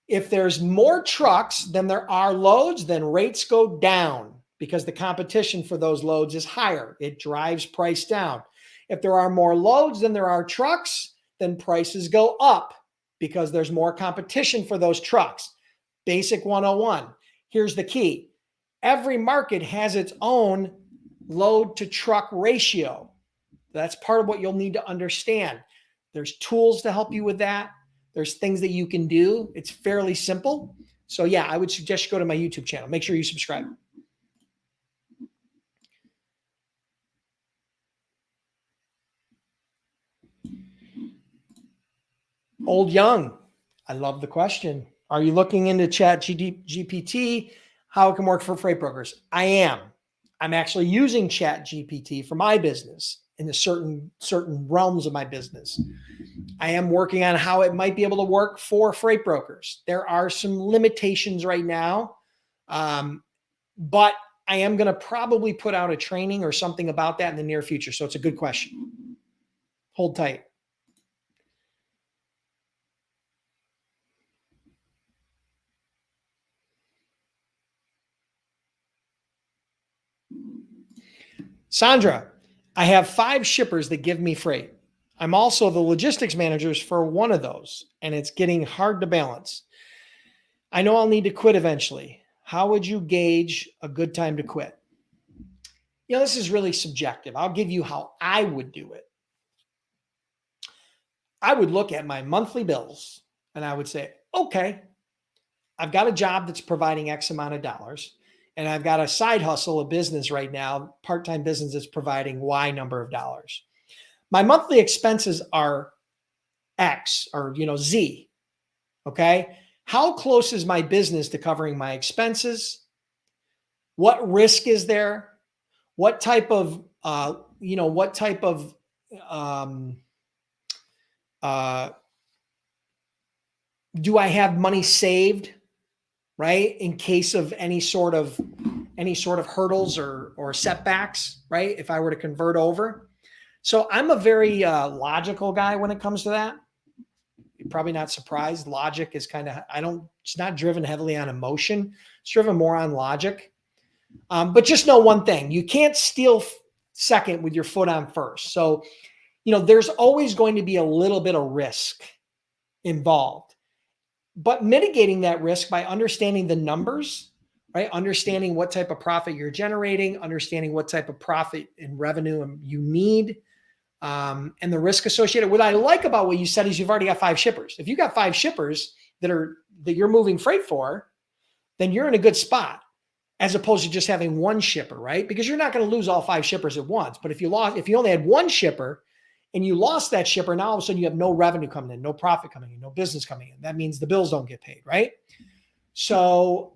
If there's more trucks than there are loads, then rates go down because the competition for those loads is higher. It drives price down. If there are more loads than there are trucks, then prices go up because there's more competition for those trucks. Basic 101. Here's the key. Every market has its own load to truck ratio. That's part of what you'll need to understand. There's tools to help you with that. There's things that you can do. It's fairly simple. So yeah, I would suggest you go to my YouTube channel. Make sure you subscribe. Old Young, I love the question. Are you looking into ChatGPT, how it can work for freight brokers? I am. I'm actually using ChatGPT for my business in the certain realms of my business. I am working on how it might be able to work for freight brokers. There are some limitations right now, but I am going to probably put out a training or something about that in the near future. So it's a good question. Hold tight. Sandra, I have 5 shippers that give me freight. I'm also the logistics managers for one of those, and it's getting hard to balance. I know I'll need to quit eventually. How would you gauge a good time to quit? This is really subjective. I'll give you how I would do it. I would look at my monthly bills and I would say, okay, I've got a job that's providing X amount of dollars. And I've got a side hustle, a business right now, part-time business that's providing Y number of dollars. My monthly expenses are X or, Z. Okay. How close is my business to covering my expenses? What risk is there? What type of, do I have money saved? Right? In case of any sort of hurdles or setbacks, right? If I were to convert over. So I'm a very logical guy when it comes to that. You're probably not surprised. Logic is it's not driven heavily on emotion. It's driven more on logic. But just know one thing, you can't steal second with your foot on first. So, there's always going to be a little bit of risk involved. But mitigating that risk by understanding the numbers, right? Understanding what type of profit you're generating, understanding what type of profit and revenue you need, and the risk associated. What I like about what you said is you've already got 5 shippers. If you got 5 shippers that you're moving freight for, then you're in a good spot, as opposed to just having 1 shipper, right? Because you're not going to lose all 5 shippers at once. But if you only had 1 shipper and you lost that shipper, now all of a sudden you have no revenue coming in, no profit coming in, no business coming in. That means the bills don't get paid, right? So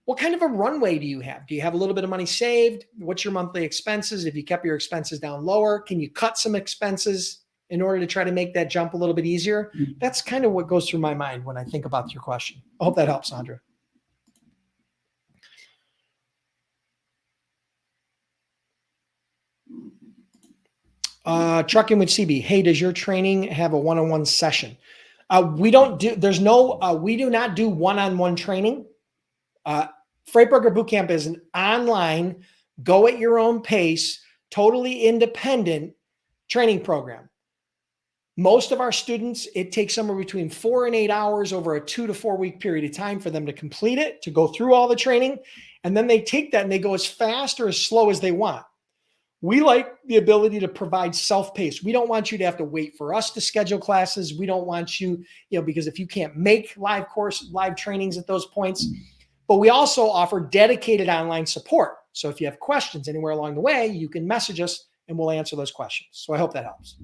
what kind of a runway do you have? Do you have a little bit of money saved? What's your monthly expenses? If you kept your expenses down lower, can you cut some expenses in order to try to make that jump a little bit easier? That's kind of what goes through my mind when I think about your question. I hope that helps, Sandra. Trucking with CB. Hey, does your training have a one-on-one session? We do not do one-on-one training. Freight Broker Bootcamp is an online, go at your own pace, totally independent training program. Most of our students, it takes somewhere between 4 and 8 hours over a 2 to 4 week period of time for them to complete it, to go through all the training. And then they take that and they go as fast or as slow as they want. We like the ability to provide self-paced. We don't want you to have to wait for us to schedule classes. We don't want you, because if you can't make live trainings at those points, but we also offer dedicated online support. So if you have questions anywhere along the way, you can message us and we'll answer those questions. So I hope that helps.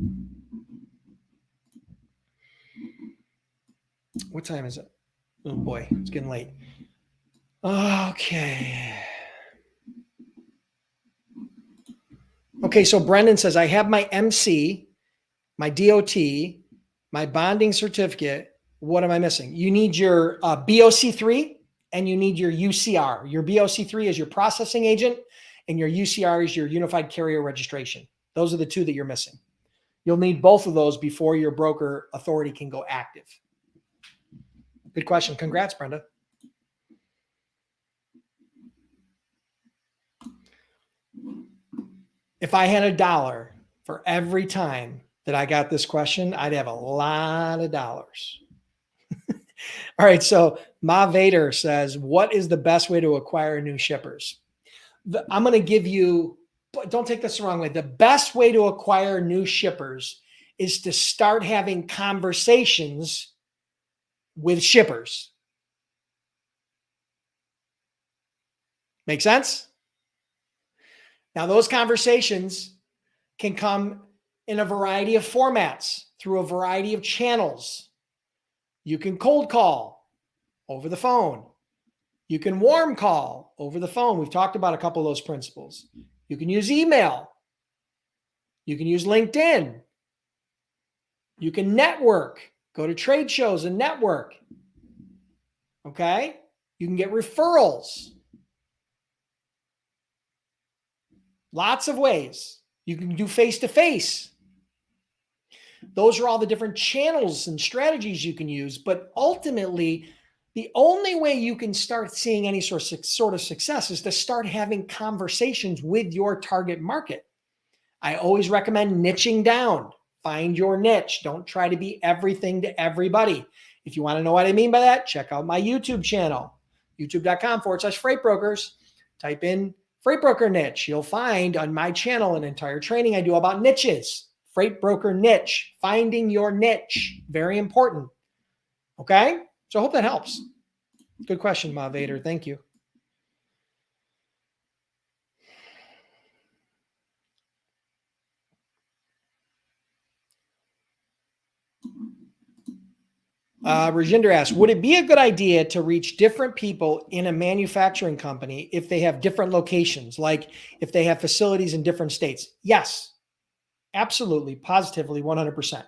What time is it? Oh boy, it's getting late. Okay, so Brendan says, I have my MC, my DOT, my bonding certificate. What am I missing? You need your BOC3 and you need your UCR. Your BOC3 is your processing agent and your UCR is your unified carrier registration. Those are the 2 that you're missing. You'll need both of those before your broker authority can go active. Good question. Congrats, Brenda. If I had $1 for every time that I got this question, I'd have a lot of dollars. All right. So Ma Vader says, what is the best way to acquire new shippers? I'm going to give you, don't take this the wrong way. The best way to acquire new shippers is to start having conversations with shippers. Make sense? Now, those conversations can come in a variety of formats through a variety of channels. You can cold call over the phone. You can warm call over the phone. We've talked about a couple of those principles. You can use email. You can use LinkedIn. You can network. Go to trade shows and network. Okay? You can get referrals. Lots of ways. You can do face-to-face. Those are all the different channels and strategies you can use. But ultimately, the only way you can start seeing any sort of success is to start having conversations with your target market. I always recommend niching down. Find your niche. Don't try to be everything to everybody. If you want to know what I mean by that, check out my YouTube channel, youtube.com/freight brokers. Type in freight broker niche. You'll find on my channel an entire training I do about niches. Freight broker niche, finding your niche. Very important. Okay? So I hope that helps. Good question, Ma Vader. Thank you. Rajinder asks, would it be a good idea to reach different people in a manufacturing company if they have different locations, like if they have facilities in different states? Yes, absolutely, positively, 100%.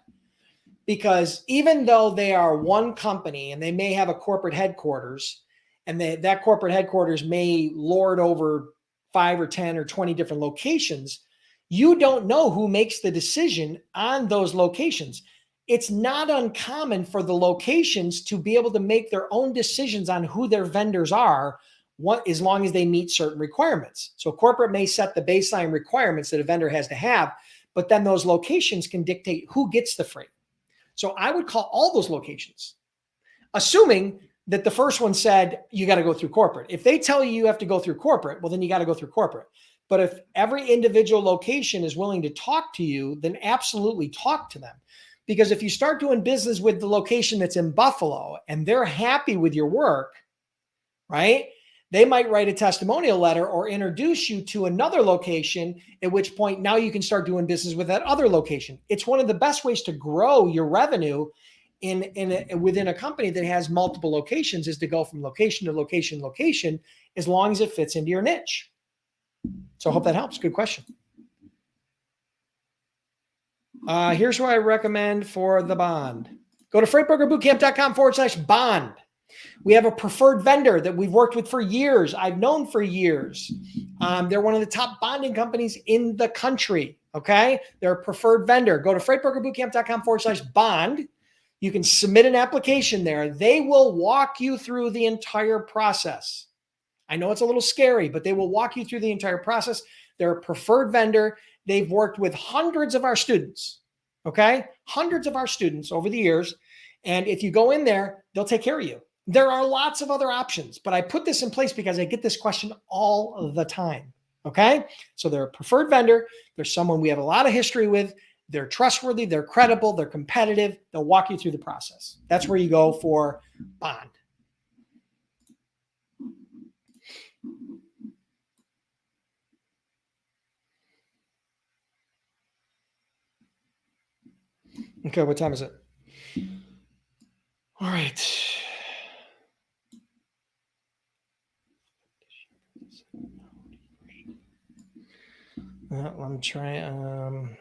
Because even though they are one company and they may have a corporate headquarters, and that corporate headquarters may lord over 5 or 10 or 20 different locations, you don't know who makes the decision on those locations. It's not uncommon for the locations to be able to make their own decisions on who their vendors are, as long as they meet certain requirements. So corporate may set the baseline requirements that a vendor has to have, but then those locations can dictate who gets the freight. So I would call all those locations, assuming that the first one said you got to go through corporate. If they tell you you have to go through corporate, well, then you got to go through corporate. But if every individual location is willing to talk to you, then absolutely talk to them. Because if you start doing business with the location that's in Buffalo and they're happy with your work, right? They might write a testimonial letter or introduce you to another location, at which point now you can start doing business with that other location. It's one of the best ways to grow your revenue within a company that has multiple locations, is to go from location to location, as long as it fits into your niche. So I hope that helps. Good question. Here's what I recommend for the bond. Go to freightbrokerbootcamp.com/bond. We have a preferred vendor that we've worked with for years. I've known for years. They're one of the top bonding companies in the country. Okay. They're a preferred vendor. Go to freightbrokerbootcamp.com/bond. You can submit an application there. They will walk you through the entire process. I know it's a little scary, but they will walk you through the entire process. They're a preferred vendor. They've worked with hundreds of our students. Okay. Hundreds of our students over the years. And if you go in there, they'll take care of you. There are lots of other options, but I put this in place because I get this question all of the time. Okay. So they're a preferred vendor. They're someone we have a lot of history with. They're trustworthy. They're credible. They're competitive. They'll walk you through the process. That's where you go for bond. Okay. What time is it? All right. I'm trying.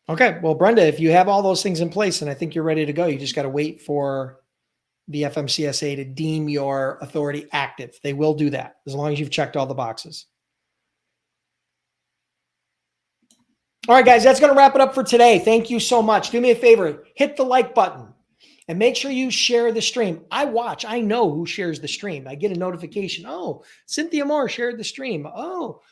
Okay. Well, Brenda, if you have all those things in place, and I think you're ready to go, you just got to wait for the FMCSA to deem your authority active. They will do that as long as you've checked all the boxes. All right, guys, that's going to wrap it up for today. Thank you so much. Do me a favor, hit the like button and make sure you share the stream. I know who shares the stream. I get a notification. Oh, Cynthia Moore shared the stream. Oh,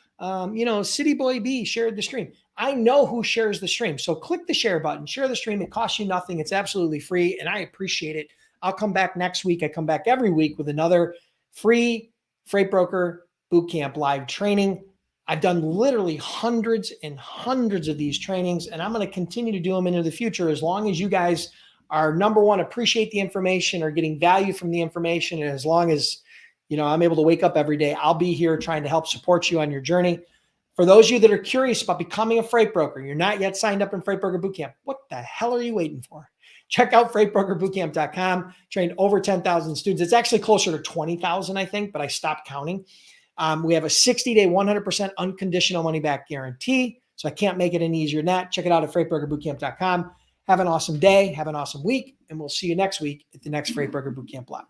City Boy B shared the stream. I know who shares the stream. So click the share button, share the stream. It costs you nothing. It's absolutely free, and I appreciate it. I'll come back next week. I come back every week with another free Freight Broker Bootcamp live training. I've done literally hundreds and hundreds of these trainings, and I'm going to continue to do them into the future as long as you guys are, number one, appreciate the information or getting value from the information. And as long as, I'm able to wake up every day, I'll be here trying to help support you on your journey. For those of you that are curious about becoming a freight broker, you're not yet signed up in Freight Broker Bootcamp. What the hell are you waiting for? Check out freightbrokerbootcamp.com. Trained over 10,000 students. It's actually closer to 20,000, I think, but I stopped counting. We have a 60-day, 100% unconditional money-back guarantee. So I can't make it any easier than that. Check it out at freightbrokerbootcamp.com. Have an awesome day. Have an awesome week. And we'll see you next week at the next Freight Broker Bootcamp Live.